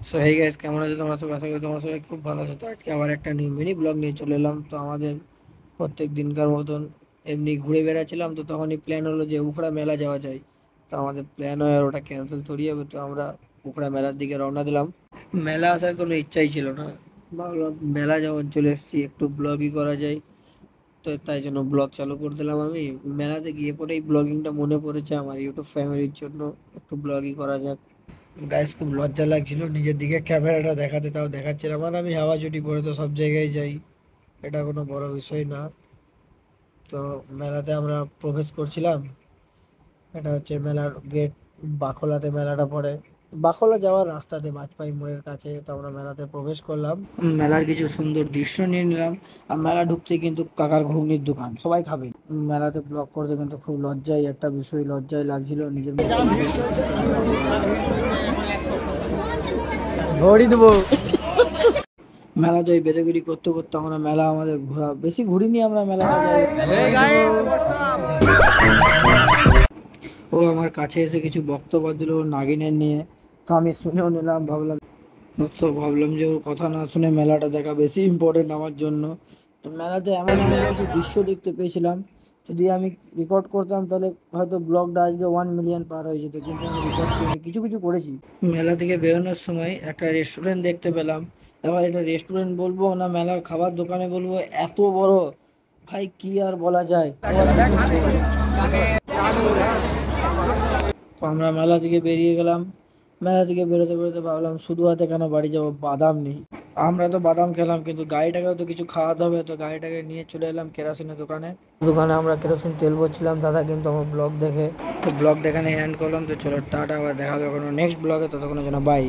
So hey guys, কেমন আছো তোমরা সবাই? আশা করি তোমরা সবাই খুব ভালো আছো। তো আজকে আবার একটা নিউ মিনি ব্লগ নিয়ে চলে এলাম। তো আমাদের প্রত্যেক দিনকার মতন এমনি ঘুরে বেড়াচ্ছিলাম, তো তখনই প্ল্যান হলো যে উখড়া মেলা যাওয়া যায়। তো আমাদের প্ল্যান হয় আর ওটা ক্যান্সেল থরি হবে, তো আমরা উখড়া মেলার দিকে রওনা দিলাম। মেলা আসার কোনো ইচ্ছাই ছিল না, ভাবলাম মেলা যখন চলে এসেছি একটু ব্লগই করা যায়। তো তাই জন্য ব্লগ চালু করে দিলাম আমি। মেলাতে গিয়ে পরেই ব্লগিংটা মনে পড়েছে আমার ইউটিউব ফ্যামিলির জন্য, একটু ব্লগই করা যাক। গাইস, খুব লজ্জা লাগছিল নিজের দিকে ক্যামেরাটা দেখাতে, তাও দেখাচ্ছিলাম। আর আমি হাওয়া চুটি পরে তো সব জায়গায় যাই, এটা কোনো বড় বিষয় না। তো মেলাতে আমরা প্রবেশ করছিলাম। এটা হচ্ছে মেলার গেট, বাখলাতে মেলাটা পড়ে। বাখলা যাওয়ার রাস্তাতে বাজপাই মোড়ের কাছে। তো আমরা মেলাতে প্রবেশ করলাম, মেলার কিছু সুন্দর দৃশ্য নিয়ে নিলাম। আর মেলা ঢুকতে কিন্তু কাকার ঘুগনির দোকান, সবাই খাবে। মেলাতে ব্লগ করতে কিন্তু খুব লজ্জাই একটা বিষয়, লজ্জাই লাগছিল নিজের মতো ভিডিও করতে। তো আমরা ঘড়ি দেবো। মেলাতে ওই বেদাগুড়ি করতে করতে আমরা মেলা, আমাদের ঘোরা বেশি ঘুরিনি আমরা মেলাটা, যাই ও আমার কাছে এসে কিছু বক্তব্য দিল ওর নাগিনের নিয়ে। তো আমি শুনেও নিলাম, ভাবলাম যে ওর কথা না শুনে মেলাটা দেখা বেশি ইম্পর্টেন্ট আমার জন্য। তো মেলাতে এমন এমন কিছু দৃশ্য দেখতে পেয়েছিলাম, যদি আমি রেকর্ড করতাম তাহলে হয়তো ব্লগটা আজকে 1 মিলিয়ন পার হয়ে যেত, কিন্তু আমি রেকর্ড করিনি, কিছু কিছু করেছি। মেলা থেকে বেরোনোর সময় একটা রেস্টুরেন্ট দেখতে পেলাম। এবার এটা রেস্টুরেন্ট বলবো না মেলার খাবার দোকানে বলবো, এত বড়, ভাই কি আর বলা যায়। তো আমরা মেলা থেকে বেরিয়ে গেলাম। মেলা থেকে বেরোতে বেরোতে ভাবলাম শুধু হাতে কেন বাড়ি যাবো, বাদাম নেই। আমরা তো বাদাম খেলাম, কিন্তু গাড়িটাকেও তো কিছু খাওয়াতে হবে। তো গাড়িটাকে নিয়ে চলে এলাম কেরোসিনের দোকানে। দোকানে আমরা কেরোসিন তেল ভরছিলাম, দাদা কিন্তু আমার ব্লগ দেখে। তো ব্লগটা এখানে এন্ড করলাম। তো চলো টাটা, আবার দেখা হবে কোনো নেক্সট ব্লগে, ততক্ষণের জন্য বাই।